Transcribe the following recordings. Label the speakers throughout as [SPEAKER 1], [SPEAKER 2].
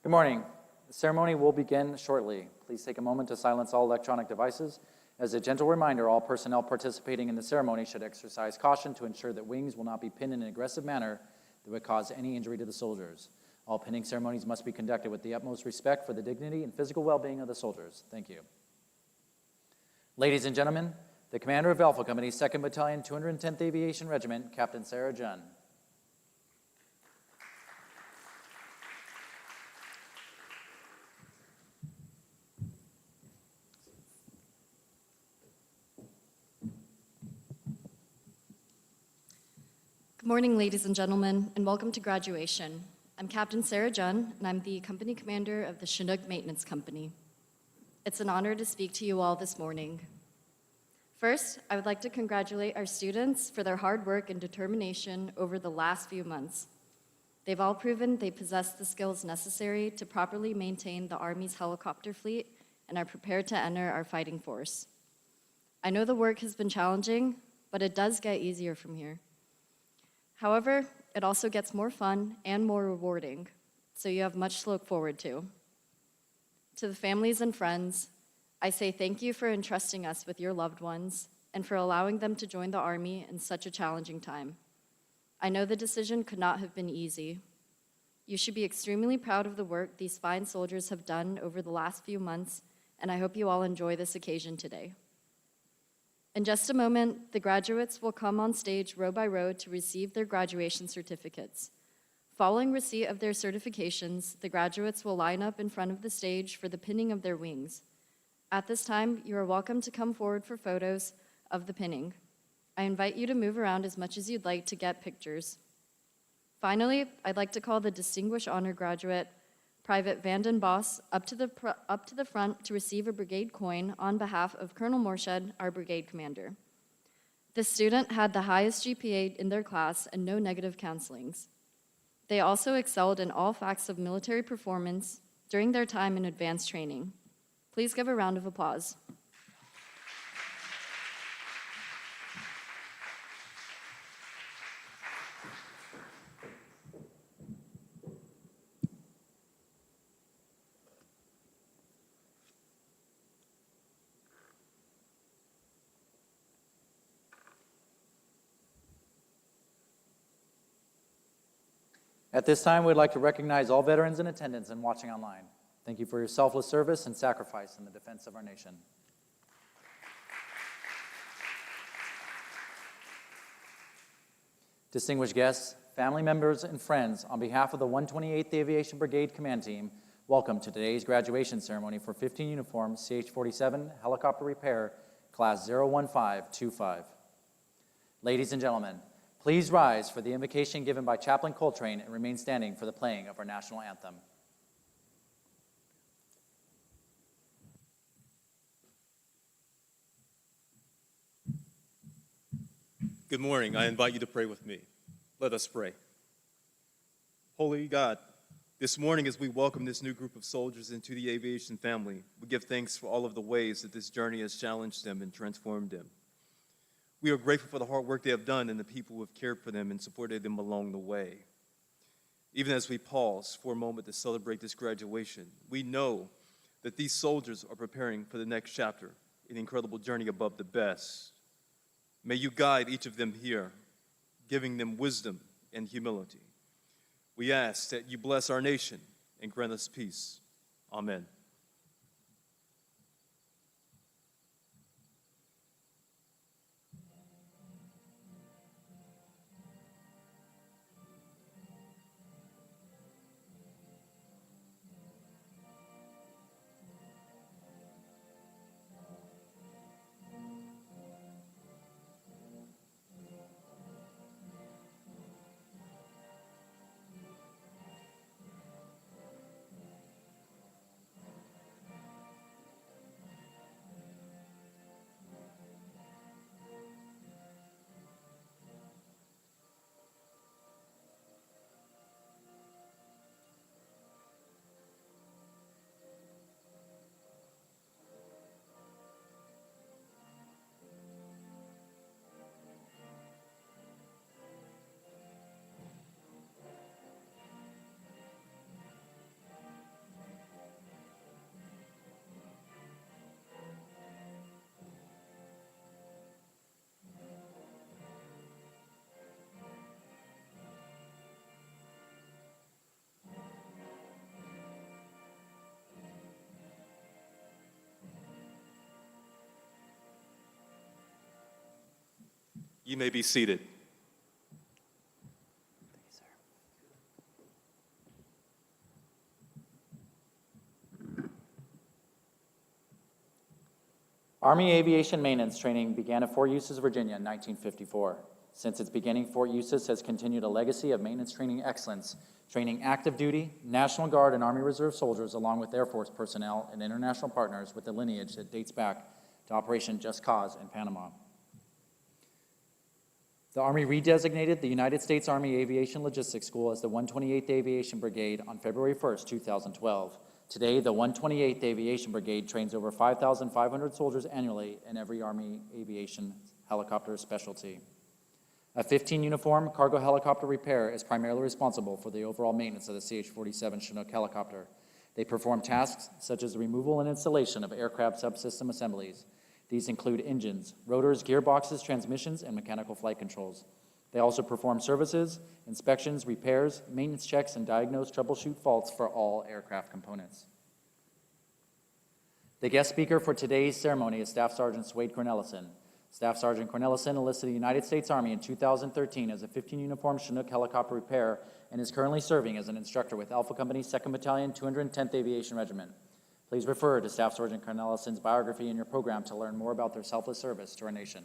[SPEAKER 1] Good morning. The ceremony will begin shortly. Please take a moment to silence all electronic devices. As a gentle reminder, all personnel participating in the ceremony should exercise caution to ensure that wings will not be pinned in an aggressive manner that would cause any injury to the soldiers. All pinning ceremonies must be conducted with the utmost respect for the dignity and physical well-being of the soldiers. Thank you. Ladies and gentlemen, the commander of Alpha Company, 2nd Battalion, 210th Aviation Regiment, Captain Sarah Junn.
[SPEAKER 2] Good morning, ladies and gentlemen, and welcome to graduation. I'm Captain Sarah Junn, and I'm the company commander of the Chinook Maintenance Company. It's an honor to speak to you all this morning. First, I would like to congratulate our students for their hard work and determination over the last few months. They've all proven they possess the skills necessary to properly maintain the Army's helicopter fleet and are prepared to enter our fighting force. I know the work has been challenging, but it does get easier from here. However, it also gets more fun and more rewarding, so you have much to look forward to. To the families and friends, I say thank you for entrusting us with your loved ones and for allowing them to join the Army in such a challenging time. I know the decision could not have been easy. You should be extremely proud of the work these fine soldiers have done over the last few months, and I hope you all enjoy this occasion today. In just a moment, the graduates will come on stage row by row to receive their graduation certificates. Following receipt of their certifications, the graduates will line up in front of the stage for the pinning of their wings. At this time, you are welcome to come forward for photos of the pinning. I invite you to move around as much as you'd like to get pictures. Finally, I'd like to call the Distinguished Honor Graduate, Private Vanden Bos, up to the front to receive a brigade coin on behalf of Colonel Morshed, our brigade commander. This student had the highest GPA in their class and no negative counselings. They also excelled in all facets of military performance during their time in advanced training. Please give a round of applause.
[SPEAKER 1] At this time, we'd like to recognize all veterans in attendance and watching online. Thank you for your selfless service and sacrifice in the defense of our nation. Distinguished guests, family members, and friends, on behalf of the 128th Aviation Brigade Command Team, welcome to today's graduation ceremony for 15 Uniform CH-47 Helicopter Repair, Class 01525. Ladies and gentlemen, please rise for the invocation given by Chaplain Coltrane and remain standing for the playing of our national anthem.
[SPEAKER 3] Good morning. I invite you to pray with me. Let us pray. Holy God, this morning as we welcome this new group of soldiers into the aviation family, we give thanks for all of the ways that this journey has challenged them and transformed them. We are grateful for the hard work they have done and the people who have cared for them and supported them along the way. Even as we pause for a moment to celebrate this graduation, we know that these soldiers are preparing for the next chapter, an incredible journey above the best. May you guide each of them here, giving them wisdom and humility. We ask that you bless our nation and grant us peace. Amen. You may be seated.
[SPEAKER 1] Army aviation maintenance training began at Fort Eustis, Virginia in 1954. Since its beginning, Fort Eustis has continued a legacy of maintenance training excellence, training active duty, National Guard, and Army Reserve soldiers along with Air Force personnel and international partners with a lineage that dates back to Operation Just Cause in Panama. The Army redesignated the United States Army Aviation Logistics School as the 128th Aviation Brigade on February 1st, 2012. Today, the 128th Aviation Brigade trains over 5,500 soldiers annually in every Army aviation helicopter specialty. A 15-uniform cargo helicopter repair is primarily responsible for the overall maintenance of the CH-47 Chinook helicopter. They perform tasks such as the removal and installation of aircraft subsystem assemblies. These include engines, rotors, gearboxes, transmissions, and mechanical flight controls. They also perform services, inspections, repairs, maintenance checks, and diagnose, troubleshoot faults for all aircraft components. The guest speaker for today's ceremony is Staff Sergeant Swade Cornelison. Staff Sergeant Cornelison enlisted the United States Army in 2013 as a 15-uniform Chinook helicopter repair and is currently serving as an instructor with Alpha Company 2nd Battalion, 210th Aviation Regiment. Please refer to Staff Sergeant Cornelison's biography in your program to learn more about their selfless service to our nation.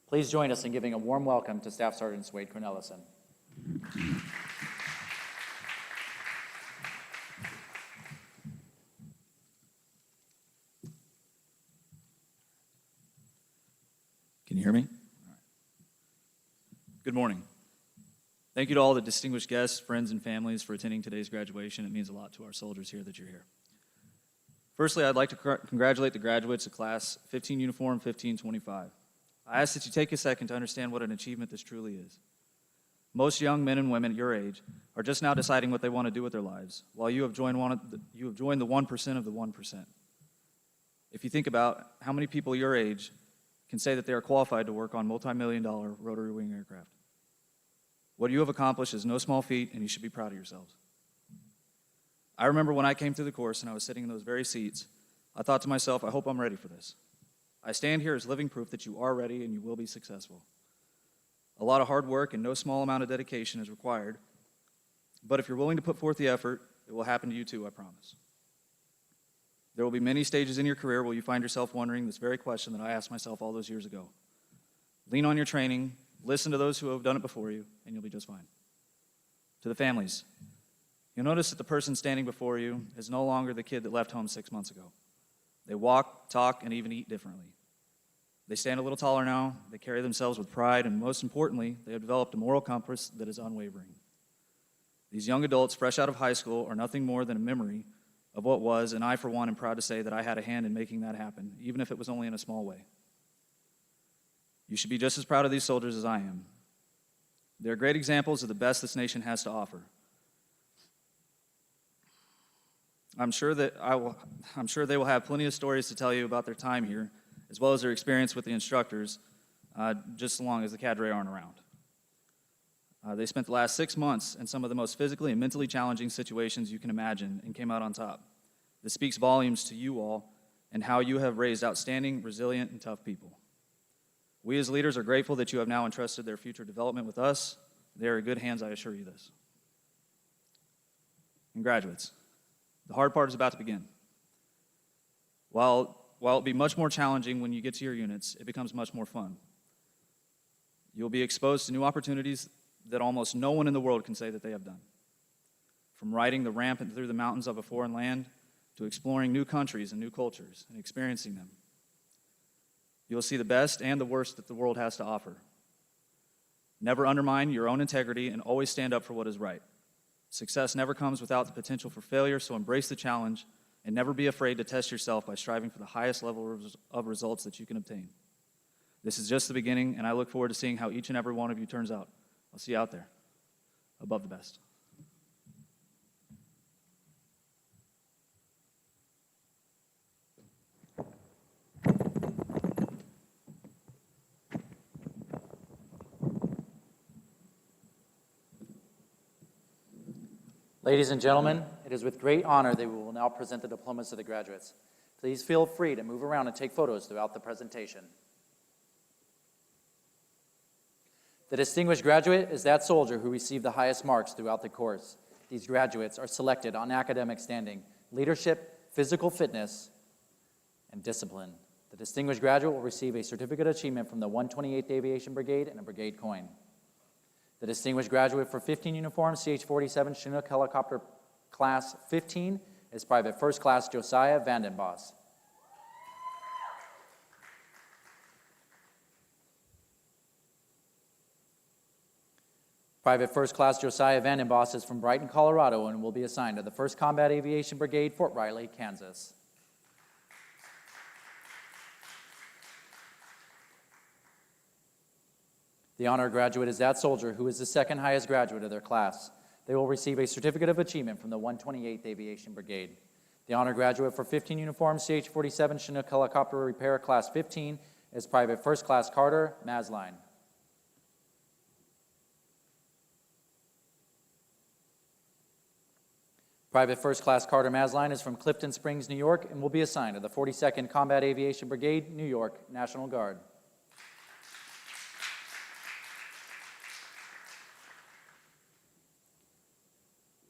[SPEAKER 1] Please join us in giving a warm welcome to Staff Sergeant Swade Cornelison.
[SPEAKER 4] Can you hear me? All right. Good morning. Thank you to all the distinguished guests, friends, and families for attending today's graduation. It means a lot to our soldiers here that you're here. Firstly, I'd like to congratulate the graduates of Class 15 Uniform 1525. I ask that you take a second to understand what an achievement this truly is. Most young men and women at your age are just now deciding what they want to do with their lives, while you have joined the 1% of the 1%. If you think about how many people your age can say that they are qualified to work on multi-million-dollar rotary wing aircraft. What you have accomplished is no small feat, and you should be proud of yourselves. I remember when I came through the course and I was sitting in those very seats, I thought to myself, I hope I'm ready for this. I stand here as living proof that you are ready and you will be successful. A lot of hard work and no small amount of dedication is required, but if you're willing to put forth the effort, it will happen to you too, I promise. There will be many stages in your career where you find yourself wondering this very question that I asked myself all those years ago. Lean on your training, listen to those who have done it before you, and you'll be just fine. To the families, you'll notice that the person standing before you is no longer the kid that left home 6 months ago. They walk, talk, and even eat differently. They stand a little taller now, they carry themselves with pride, and most importantly, they have developed a moral compass that is unwavering. These young adults, fresh out of high school, are nothing more than a memory of what was, and I, for one, am proud to say that I had a hand in making that happen, even if it was only in a small way. You should be just as proud of these soldiers as I am. They are great examples of the best this nation has to offer. I'm sure they will have plenty of stories to tell you about their time here, as well as their experience with the instructors, just as long as the cadre aren't around. They spent the last 6 months in some of the most physically and mentally challenging situations you can imagine and came out on top. This speaks volumes to you all and how you have raised outstanding, resilient, and tough people. We as leaders are grateful that you have now entrusted their future development with us. They are in good hands, I assure you this. And graduates, the hard part is about to begin. While it'll be much more challenging when you get to your units, it becomes much more fun. You'll be exposed to new opportunities that almost no one in the world can say that they have done. From riding the ramp and through the mountains of a foreign land to exploring new countries and new cultures and experiencing them. You'll see the best and the worst that the world has to offer. Never undermine your own integrity and always stand up for what is right. Success never comes without the potential for failure, so embrace the challenge and never be afraid to test yourself by striving for the highest level of results that you can obtain. This is just the beginning, and I look forward to seeing how each and every one of you turns out. I'll see you out there, above the best.
[SPEAKER 1] Ladies and gentlemen, it is with great honor that we will now present the diplomas to the graduates. Please feel free to move around and take photos throughout the presentation. The distinguished graduate is that soldier who received the highest marks throughout the course. These graduates are selected on academic standing, leadership, physical fitness, and discipline. The distinguished graduate will receive a certificate of achievement from the 128th Aviation Brigade and a brigade coin. The distinguished graduate for 15 uniform CH-47 Chinook Helicopter Class 15 is Private First Class Josiah Vandenbos. Private First Class Josiah Vandenbos is from Brighton, Colorado, and will be assigned to the 1st Combat Aviation Brigade, Fort Riley, Kansas. The honor graduate is that soldier who is the second highest graduate of their class. They will receive a certificate of achievement from the 128th Aviation Brigade. The honor graduate for 15 uniform CH-47 Chinook Helicopter Repair Class 15 is Private First Class Carter Masline. Private First Class Carter Masline is from Clifton Springs, New York, and will be assigned to the 42nd Combat Aviation Brigade, New York, National Guard.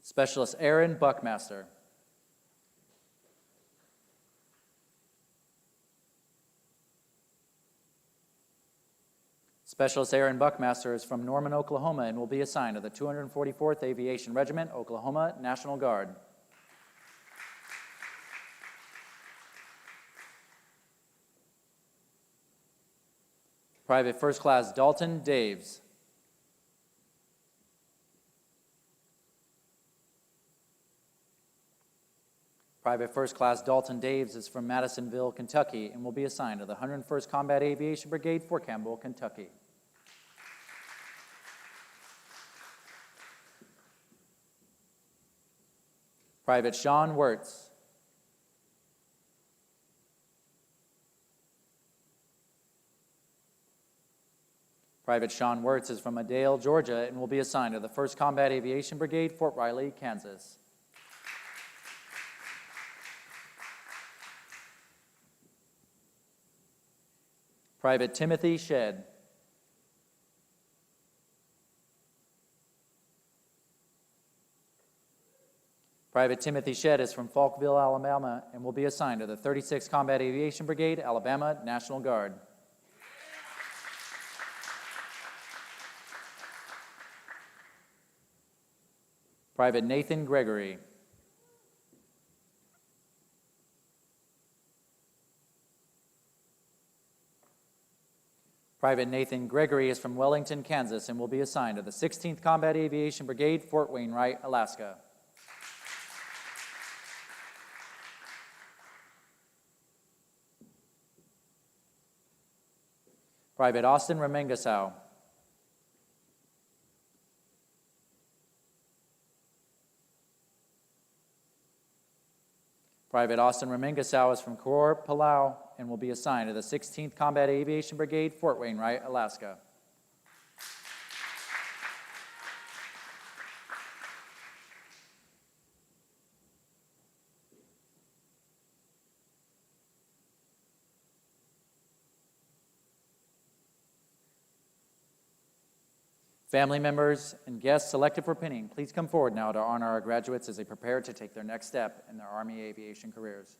[SPEAKER 1] Specialist Aaron Buckmaster. Specialist Aaron Buckmaster is from Norman, Oklahoma, and will be assigned to the 244th Aviation Regiment, Oklahoma National Guard. Private First Class Dalton Daves. Private First Class Dalton Daves is from Madisonville, Kentucky, and will be assigned to the 101st Combat Aviation Brigade, Fort Campbell, Kentucky. Private Sean Wirtz. Private Sean Wirtz is from Adale, Georgia, and will be assigned to the 1st Combat Aviation Brigade, Fort Riley, Kansas. Private Timothy Shedd. Private Timothy Shedd is from Falkville, Alabama, and will be assigned to the 36th Combat Aviation Brigade, Alabama National Guard. Private Nathan Gregory. Private Nathan Gregory is from Wellington, Kansas, and will be assigned to the 16th Combat Aviation Brigade, Fort Wainwright, Alaska. Private Austin Remengasau. Private Austin Remengasau is from Koror, Palau, and will be assigned to the 16th Combat Aviation Brigade, Fort Wainwright, Alaska. Family members and guests selected for pinning, please come forward now to honor our graduates as they prepare to take their next step in their Army aviation careers.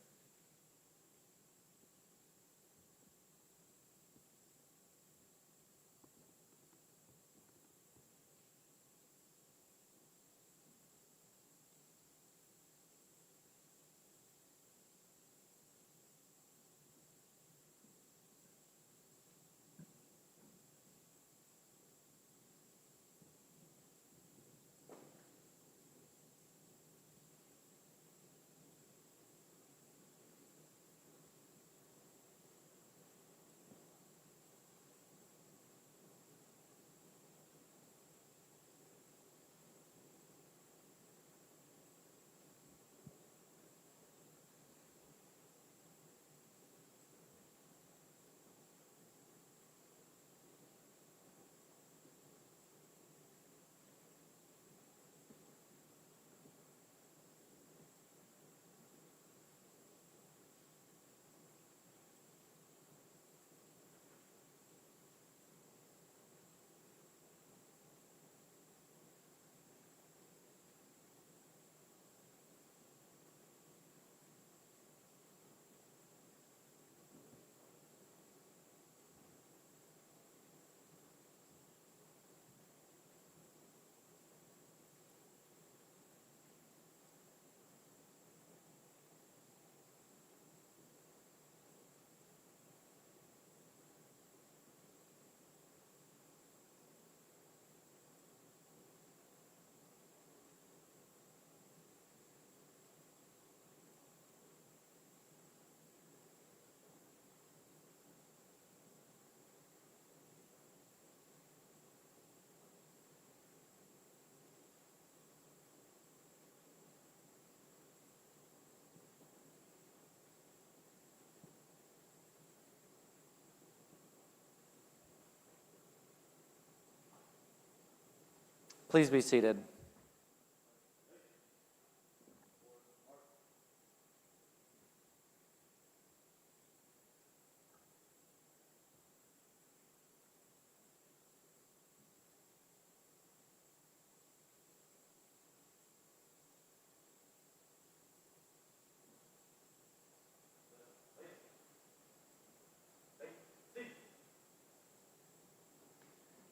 [SPEAKER 1] Please be seated.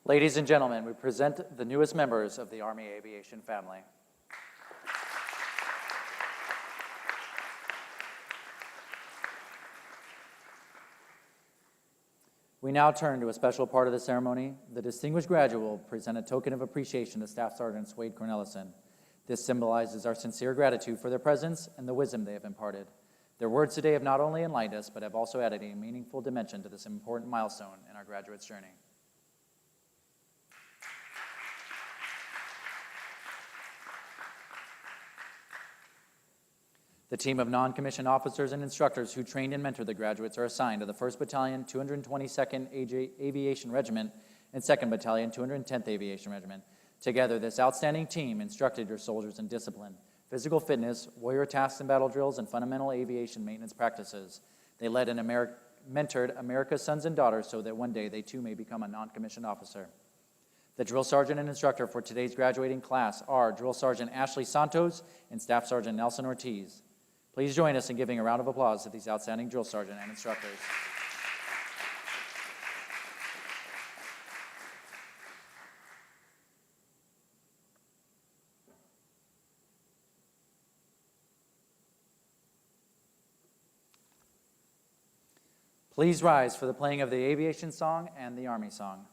[SPEAKER 1] Ladies and gentlemen, we present the newest members of the Army Aviation family. We now turn to a special part of the ceremony. The distinguished graduate will present a token of appreciation to Staff Sergeant Wade Cornelison. This symbolizes our sincere gratitude for their presence and the wisdom they have imparted. Their words today have not only enlightened us, but have also added a meaningful dimension to this important milestone in our graduate's journey. The team of non-commissioned officers and instructors who trained and mentored the graduates are assigned to the 1st Battalion, 222nd Aviation Regiment, and 2nd Battalion, 210th Aviation Regiment. Together, this outstanding team instructed your soldiers in discipline, physical fitness, warrior tasks and battle drills, and fundamental aviation maintenance practices. They led and mentored America's sons and daughters so that one day they too may become a non-commissioned officer. The drill sergeant and instructor for today's graduating class are Drill Sergeant Ashley Santos and Staff Sergeant Nelson Ortiz. Please join us in giving a round of applause to these outstanding drill sergeant and instructors. Please rise for the playing of the Aviation song and the Army song.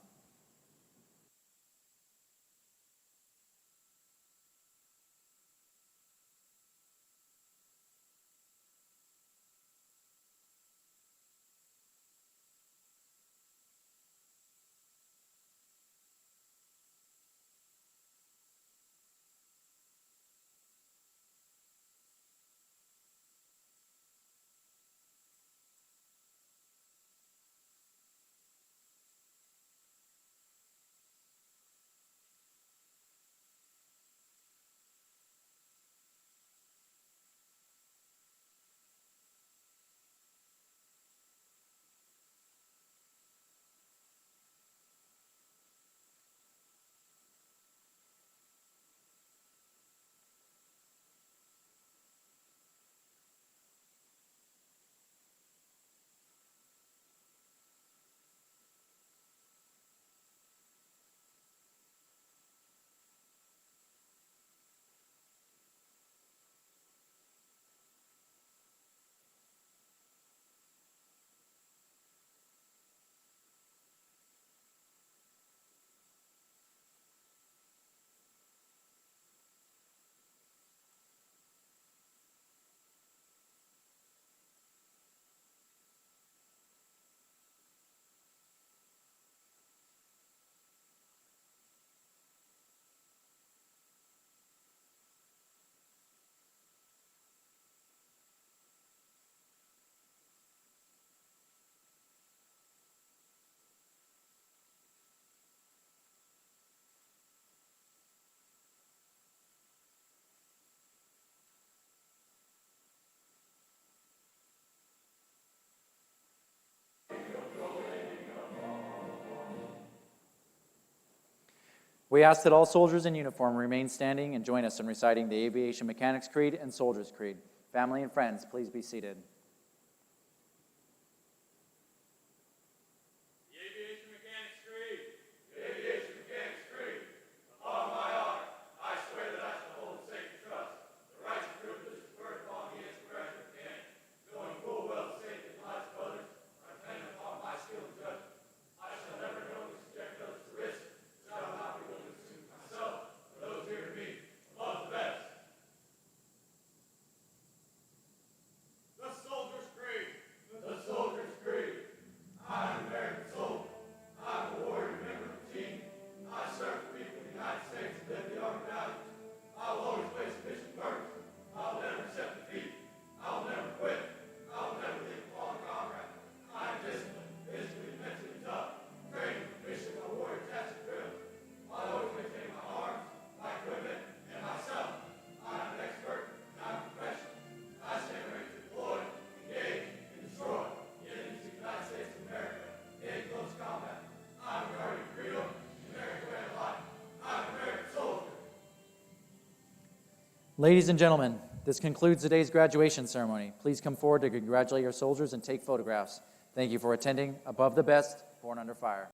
[SPEAKER 1] We ask that all soldiers in uniform remain standing and join us in reciting the Aviation Mechanics Creed and Soldiers Creed. Family and friends, please be seated.
[SPEAKER 5] The
[SPEAKER 1] Ladies and gentlemen, this concludes today's graduation ceremony. Please come forward to congratulate your soldiers and take photographs. Thank you for attending Above the Best, Born Under Fire.